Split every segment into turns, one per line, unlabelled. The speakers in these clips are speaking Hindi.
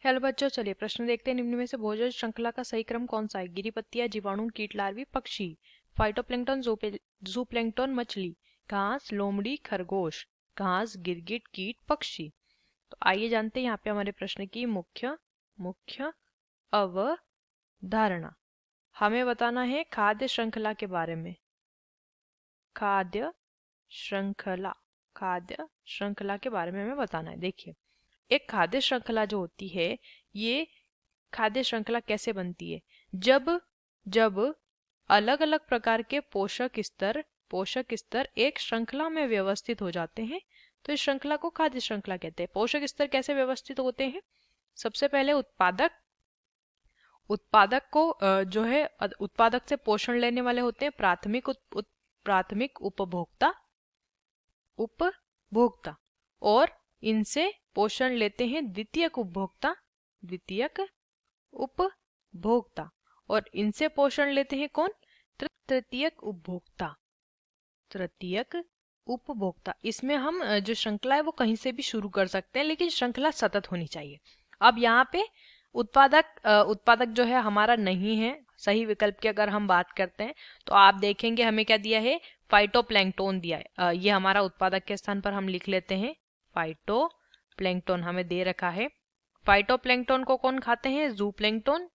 हेलो बच्चों, चलिए प्रश्न देखते हैं। निम्न में से भोजन श्रृंखला का सही क्रम कौन सा है? गिरिपत्तियां, जीवाणु, कीट, लार्वी, पक्षी। फाइटोप्लैंक्टन, जूप्लैंक्टन, मछली। घास, लोमड़ी, खरगोश। घास, गिरगिट, कीट, पक्षी। तो आइए जानते हैं यहाँ पे हमारे प्रश्न की मुख्य मुख्य अवधारणा। हमें बताना है खाद्य श्रृंखला के बारे में। खाद्य श्रृंखला खाद्य श्रृंखला के बारे में हमें बताना है। देखिए, एक खाद्य श्रृंखला जो होती है, ये खाद्य श्रृंखला कैसे बनती है? जब जब अलग अलग प्रकार के पोषक स्तर एक श्रृंखला में व्यवस्थित हो जाते हैं, तो इस श्रृंखला को खाद्य श्रृंखला कहते हैं। पोषक स्तर कैसे व्यवस्थित होते हैं? सबसे पहले उत्पादक को उत्पादक से पोषण लेने वाले होते हैं प्राथमिक उपभोक्ता, और इनसे पोषण लेते हैं द्वितीयक उपभोक्ता, और इनसे पोषण लेते हैं कौन? तृतीयक उपभोक्ता। इसमें हम जो श्रृंखला है वो कहीं से भी शुरू कर सकते हैं, लेकिन श्रृंखला सतत होनी चाहिए। अब यहाँ पे उत्पादक जो है हमारा नहीं है सही विकल्प की। अगर हम बात करते हैं तो आप देखेंगे हमें क्या दिया है? फाइटोप्लैंक्टन दिया है। ये हमारा उत्पादक के स्थान पर हम लिख लेते हैं फाइटोप्लैंक्टन हमें दे रखा है। फाइटोप्लैंक्टन को कौन खाते हैं? जूप्लैंक्टन।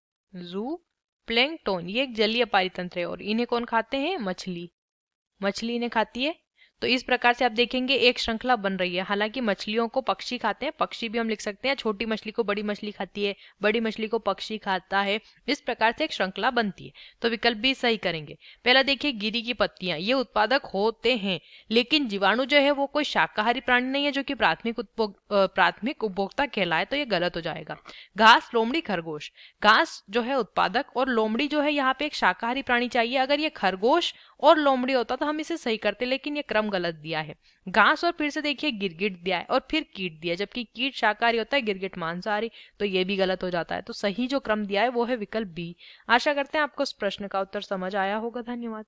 ये एक जलीय पारितंत्र है, और इन्हें कौन खाते हैं? मछली इन्हें खाती है। तो इस प्रकार से आप देखेंगे एक श्रृंखला बन रही है। हालांकि मछलियों को पक्षी खाते हैं, पक्षी भी हम लिख सकते हैं। छोटी मछली को बड़ी मछली खाती है, बड़ी मछली को पक्षी खाता है। इस प्रकार से एक श्रृंखला बनती है। तो विकल्प भी सही करेंगे। पहला देखिए, गिरी की पत्तियां, ये उत्पादक होते हैं, लेकिन जीवाणु जो है वो कोई शाकाहारी प्राणी नहीं है जो कि प्राथमिक उपभोक्ता कहलाए, तो ये गलत हो जाएगा। घास, लोमड़ी, खरगोश। घास जो है उत्पादक, और लोमड़ी जो है यहाँ पे एक शाकाहारी प्राणी चाहिए। अगर ये खरगोश और लोमड़ी होता तो हम इसे सही करते, लेकिन ये क्रम गलत दिया है। घास और फिर से देखिए गिरगिट दिया है, और फिर कीट दिया है, जबकि कीट शाकाहारी होता है, गिरगिट मांसाहारी, तो ये भी गलत हो जाता है। तो सही जो क्रम दिया है वो है विकल्प बी। आशा करते हैं आपको इस प्रश्न का उत्तर समझ आया होगा। धन्यवाद।